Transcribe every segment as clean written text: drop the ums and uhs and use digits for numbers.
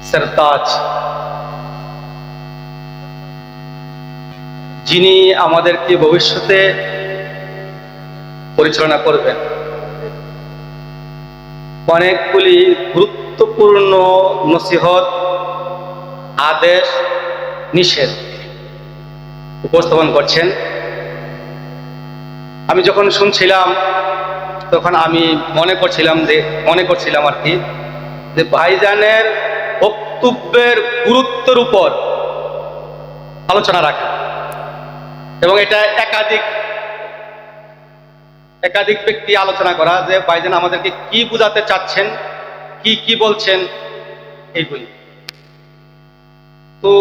সরতাজ, যিনি আমাদেরকে ভবিষ্যতে পরিচালনা করবেন। অনেকগুলি গুরুত্বপূর্ণ নসিহত, আদেশ, নিষেধ উপস্থাপন করছেন। আমি যখন শুনছিলাম তখন আমি মনে করছিলাম আর কি, যে ভাইজানের বক্তব্যের গুরুত্বের উপর আলোচনা রাখা, এবং এটা একাধিক ব্যক্তি আলোচনা করা, যে ভাইজান আমাদেরকে কি বোঝাতে চাচ্ছেন, কি বলছেন, এইগুলি। তো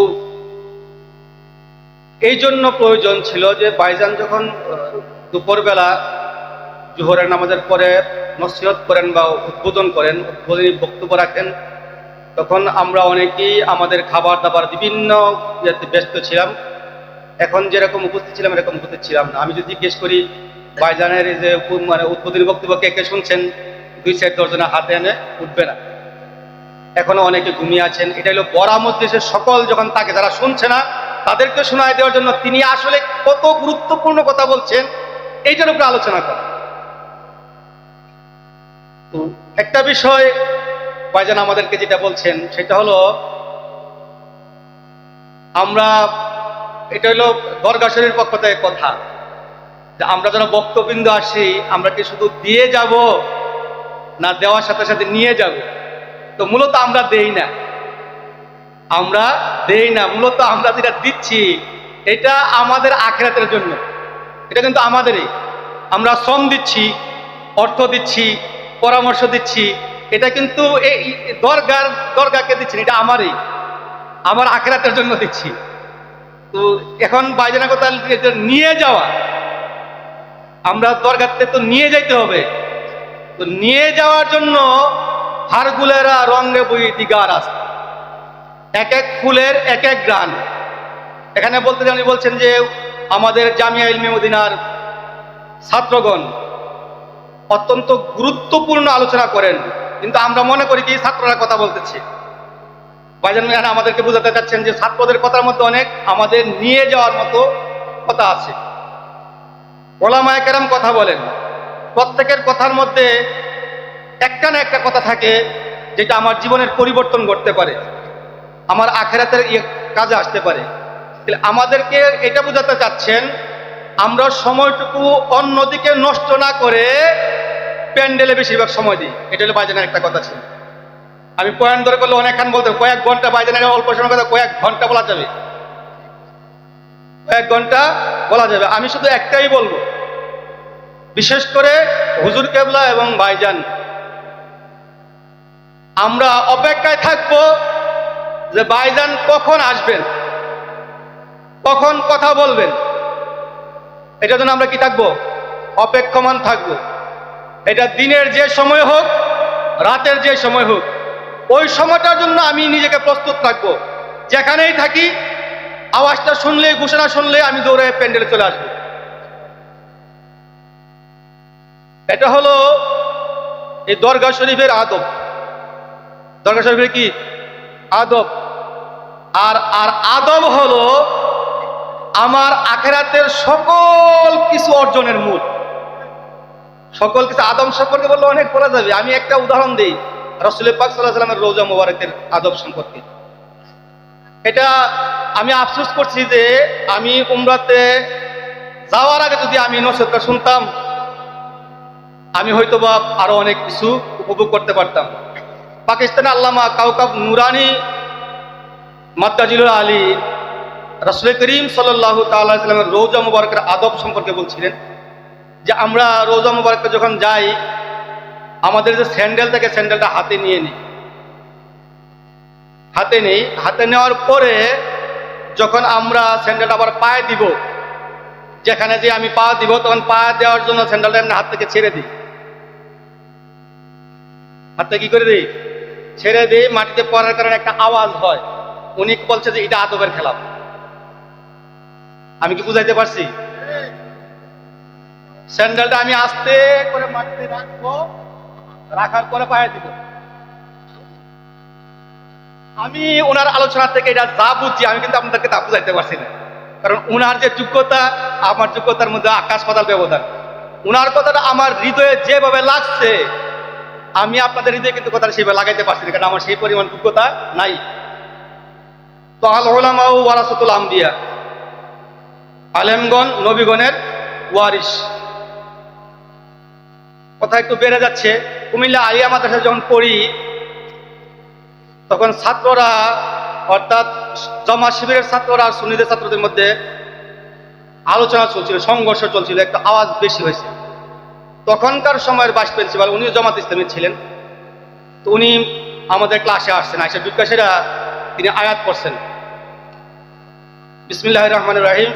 এই জন্য প্রয়োজন ছিল যে ভাইজান যখন দুপুরবেলা জোহরের নামাজের পরে নসিহত করেন বা উদ্বোধনী বক্তব্য রাখেন, তখন আমরা অনেকেই আমাদের খাবার দাবার বিভিন্ন ব্যস্ত ছিলাম। এখন যেরকম উপস্থিত ছিলাম এরকম উপস্থিত ছিলাম না। আমি যদি জিজ্ঞেস করি ভাইজানের যে উদ্বোধনী বক্তব্য কে শুনছেন, 2-4 জনের হাতে এনে উঠবে না। এখনো অনেকে ঘুমিয়ে আছেন। এটা হলো বড় মজলিসের সকল যখন তাকে যারা শুনছে না তাদেরকে শোনায় দেওয়ার জন্য তিনি আসলে কত গুরুত্বপূর্ণ কথা বলছেন এইটার উপরে আলোচনা করেন। তো একটা বিষয় ভাইজান আমাদেরকে যেটা বলছেন সেটা হলো, এটা হলো দরগা শরীফের পক্ষ থেকে কথা, যে আমরা যেন বক্তবৃন্দ আসি, আমরা কি শুধু দিয়ে যাব না দেওয়ার সাথে সাথে নিয়ে যাব? তো মূলত আমরা দেই না, মূলত আমরা যেটা দিচ্ছি এটা আমাদের আখিরাতের জন্য। এটা কিন্তু আমাদেরই, আমরা শ্রম দিচ্ছি, অর্থ দিচ্ছি, পরামর্শ দিচ্ছি, এটা কিন্তু এই দরগাকে দিচ্ছি, এটা আমার আখিরাতের জন্য দিচ্ছি। তো এখন বাইজানের কথা নিয়ে যাওয়া, আমরা দরগাতে তো নিয়ে যাইতে হবে। তো নিয়ে যাওয়ার জন্য হারগুলেরা রঙে বই দিগার আছে, এক এক ফুলের এক এক গান। এখানে বলছেন যে আমাদের জামিয়া ইলমে মদিনার ছাত্রগণ অত্যন্ত গুরুত্বপূর্ণ আলোচনা করেন, কিন্তু আমরা মনে করি কি ছাত্ররা কথা বলতেছে। ভাইজান আমাদেরকে বোঝাতে চাচ্ছেন যে ছাত্রদের কথার মধ্যে অনেক আমাদের নিয়ে যাওয়ার মতো কথা আছে। ওলামায়ে কেরাম কথা বলেন, প্রত্যেকের কথার মধ্যে একটা না একটা কথা থাকে যেটা আমার জীবনের পরিবর্তন করতে পারে, আমার আখিরাতের কাজে আসতে পারে। আমাদেরকে এটা বোঝাতে চাচ্ছেন আমরা সময়টুকু অন্যদিকে নষ্ট না করে প্যান্ডেলে বেশিরভাগ সময় দিই। এটা হলো ভাইজানের একটা কথা ছিল। আমি পয়েন্ট ধরে করলে অনেকক্ষণ বলতে, কয়েক ঘন্টা, ভাইজানের অল্প সময় কথা কয়েক ঘন্টা বলা যাবে, আমি শুধু একটাই বলবো, বিশেষ করে হুজুর কেবলা এবং ভাইজান, আমরা অপেক্ষায় থাকবো যে ভাইজান কখন আসবেন, কখন কথা বলবেন। এটার জন্য আমরা কি থাকবো? অপেক্ষমান থাকবো। এটা দিনের যে সময় হোক, রাতের যে সময় হোক, ওই সময়টার জন্য আমি নিজেকে প্রস্তুত থাকবো। যেখানেই থাকি আওয়াজটা শুনলে, ঘোষণা শুনলে আমি দৌড়ে প্যান্ডেলে চলে আসবো। এটা হলো এই দরগা শরীফের আদব। দরগা শরীফের কি আদব? আর আদব হলো আমার আখিরাতের সকল কিছু অর্জনের মূল। সকল কিছু আদব সম্পর্কে বললে অনেক বলা যাবে। আমি একটা উদাহরণ দিই রাসূল পাক সাল্লাল্লাহু আলাইহি ওয়াসাল্লামের রওজা মুবারকের আদব সম্পর্কে। এটা আমি আফসোস করছি যে আমি উমরাতে যাওয়ার আগে যদি আমি নসিহতটা শুনতাম, আমি হয়তোবা আরো অনেক কিছু উপভোগ করতে পারতাম। পাকিস্তানের আল্লামা কাউকাব নুরানি মাদ্দাজিলুল আলী রাসূল করিম সাল্লাল্লাহু তাআলা আলাইহি ওয়াসাল্লামের রওজা মুবারকের আদব সম্পর্কে বলছিলেন যে আমরা রওজা মুবারকে যখন যাই, আমাদের যে স্যান্ডেল থাকে স্যান্ডেলটা হাতে নিই। হাতে নেওয়ার পরে যখন আমরা স্যান্ডেলটা আবার পায়ে দিব, যেখানে যে আমি পা দিব, তখন পা দেওয়ার জন্য স্যান্ডেলটা এমনি হাত থেকে ছেড়ে দিই। হাতটা কি করে দিই? ছেড়ে দিই। মাটিতে পড়ার কারণে একটা আওয়াজ হয়। উনি বলছে যে এটা আদবের খেলাফ। আমি কি বুঝাইতে পারছি? স্যান্ডেলটা আমি আস্তে করে মাটিতে রাখবো, রাখার পরে পায়ে দিব। আমি ওনার আলোচনা থেকে এটা যা বুঝছি আমি কিন্তু আপনাদেরকে তা বুঝাইতে পারছি না, কারণ ওনার যে যোগ্যতা আমার যোগ্যতার মধ্যে আকাশ পাতাল ব্যবধান। ওনার কথাটা আমার হৃদয়ে যেভাবে লাগছে আমি আপনাদের হৃদয়ে কিন্তু কথাটা সেভাবে লাগাইতে পারছি না, কারণ আমার সেই পরিমাণ যোগ্যতা নাই। তো আল উলামা ওয়ারাসাতুল আম্বিয়া, আলেমগণ নবীগণের ওয়ারিস। কথা একটু বেড়ে যাচ্ছে। কুমিল্লা আলিয়া মাদ্রাসায় যখন পড়ি তখন ছাত্ররা, অর্থাৎ জামাত শিবিরের ছাত্ররা আর সুন্নিদের ছাত্রদের মধ্যে আলোচনা চলছিল, সংঘর্ষ চলছিল, একটা আওয়াজ বেশি হয়েছে। তখনকার সময়ের ভাইস প্রিন্সিপাল, উনিও জামাত ইসলামী ছিলেন, তো উনি আমাদের ক্লাসে আসছেন, আয়সা বিজ্ঞাসীরা তিনি আয়াত পড়ছেন, বিসমিল্লাহির রহমানির রহিম,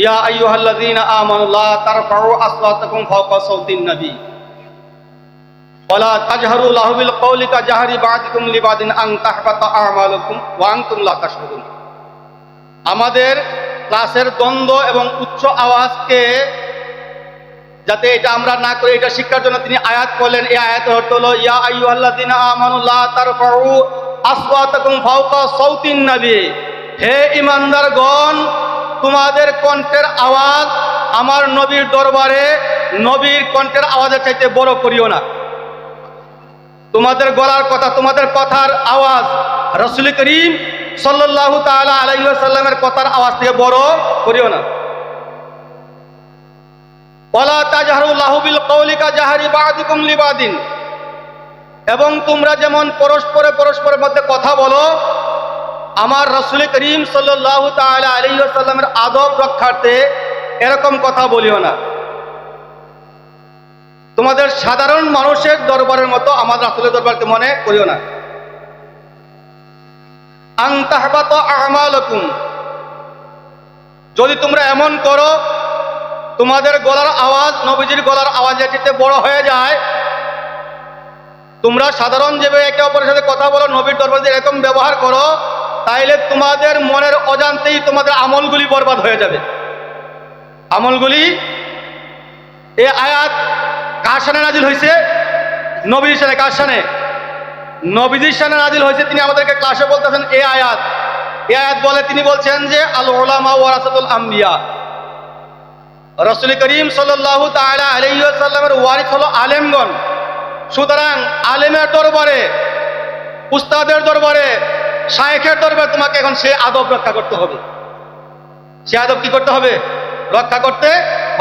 ইয়া আইয়ুহাল্লাযীনা আমানু লা তারফাউ আসওয়াতাকুম ফাওকা সাওতিন নবী ওয়ালা তাজহারু লাহু বিল কওলি কাজাহরি বা'দিকুম লিবাদিন আন তাহবাতা আমালুকুম ওয়া আনতুম লা তাশউরুন। আমাদের ক্লাসের দ্বন্দ্ব এবং উচ্চ আওয়াজকে যাতে এটা আমরা না করি, এটা শিক্ষার জন্য তিনি আয়াত করলেন। এই আয়াতের অর্থ হলো, ইয়া আইয়ুহাল্লাযীনা আমানু লা তারফাউ আসওয়াতাকুম ফাওকা সাওতিন নবী, হে ঈমানদারগণ, তোমাদের কণ্ঠের আওয়াজ আমার নবীর দরবারে নবীর কণ্ঠের আওয়াজের চাইতে বড় করিও না। তোমাদের গলার কথা, তোমাদের কথার আওয়াজ রাসূল করিম সাল্লাল্লাহু তাআলা আলাইহি ওয়াসাল্লামের কথার আওয়াজ থেকে বড় করিও না। ওয়ালা তাজহারু লাহু বিল কওলি কাজাহরি বা'দিকুম লিবাদিন, এবং তোমরা যেমন পরস্পরের মধ্যে কথা বলো, আমার রাসূল করিম সাল্লাল্লাহু তাআলা আলাইহি ওয়াসাল্লামের আদব রক্ষার্থে এরকম কথা বলিও না। তোমাদের সাধারণ মানুষের দরবারের মতো আমার রাসূলের দরবারকে মনে করিও না। আন তাহবাতা আমালুকুম, যদি তোমরা এমন করো তোমাদের গলার আওয়াজ নবীজির গলার আওয়াজের চেয়ে বড় হয়ে যায়, তোমরা সাধারণ যেভাবে একে অপরের সাথে কথা বলো, নবীর দরবারে এরকম ব্যবহার করো, তাইলে তোমাদের মনের অজান্তেই তোমাদের আমলগুলি বরবাদ হয়ে যাবে। আমলগুলি, এই আয়াত কার শানে নাজিল হয়েছে? নবীর শানে। কার শানে? নবীজির শানে নাজিল হয়েছে। তিনি আমাদেরকে ক্লাসে বলতেছেন এই আয়াত বলে, তিনি বলছেন যে আল উলামা ওয়ারাসাতুল আম্বিয়া, রাসূল করিম সাল্লাল্লাহু তাআলা আলাইহি ওয়াসাল্লামের ওয়ারিস হলো আলেমগণ। সুতরাং আলেমের দরবারে, উস্তাদের দরবারে, শায়েখের দরবারে তোমাকে এখন সে আদব রক্ষা করতে হবে। সে আদব কি করতে হবে? রক্ষা করতে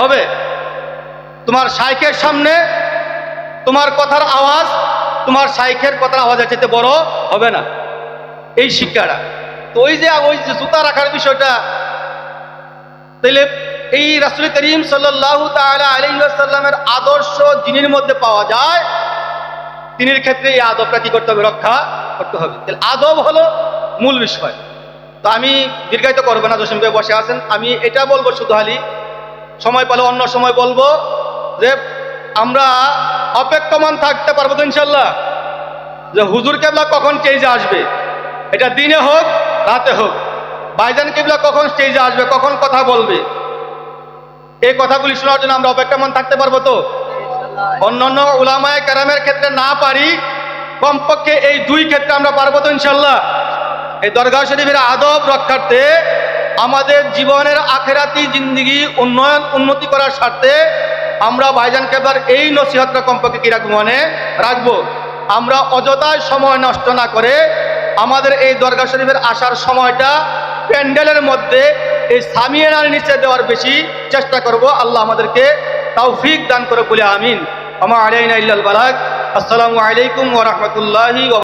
হবে। তোমার শায়েখের সামনে তোমার কথার আওয়াজ তোমার শায়েখের কথার আওয়াজের চাইতে বড় হবে না, এই শিক্ষাটা। তো ওই যে জুতা রাখার বিষয়টা, তাইলে এই রাসূল করিম সাল্লাল্লাহু তাআলা আলাইহি ওয়াসাল্লামের আদর্শ যিনির মধ্যে পাওয়া যায়, তিনির ক্ষেত্রে এই আদবটা কি করতে হবে? রক্ষা করতে হবে। তাহলে আদব হলো মূল বিষয়। তো আমি দীর্ঘায়িত করবো না, জসিম ভাই বসে আছেন, আমি এটা বলবো শুধু খালি, সময় পেলে অন্য সময় বলবো যে আমরা অপেক্ষমান থাকতে পারবো তো ইনশাল্লাহ, যে হুজুর কেবলা কখন স্টেজে আসবে, এটা দিনে হোক রাতে হোক, ভাইজান কেবলা কখন স্টেজে আসবে, কখন কথা বলবে, এই কথাগুলি শোনার জন্য আমরা অপেক্ষমান থাকতে পারবো তো? অন্যান্য উলামায়ে কেরামের ক্ষেত্রে না পারি, কমপক্ষে এই দুই ক্ষেত্রে আমরা পারবো তো ইনশাল্লাহ। এই দরগাহ শরীফের আদব রক্ষার্থে, আমাদের জীবনের আখেরাতি জিন্দেগি উন্নতি করার স্বার্থে আমরা ভাইজান কেবলার এই নসিহতটা কমপক্ষে কি রাখবো? মনে রাখবো। আমরা অযথায় সময় নষ্ট না করে আমাদের এই দরগাহ শরীফের আসার সময়টা প্যান্ডেলের মধ্যে এই সামিয়ানার নিচে দেওয়ার বেশি চেষ্টা করব। আল্লাহ আমাদেরকে তৌফিক দান করে বলে আমিন। আমা আলাইনা ইল্লাল বালাগ। আসসালামু আলাইকুম ওয়া রাহমাতুল্লাহি ওয়া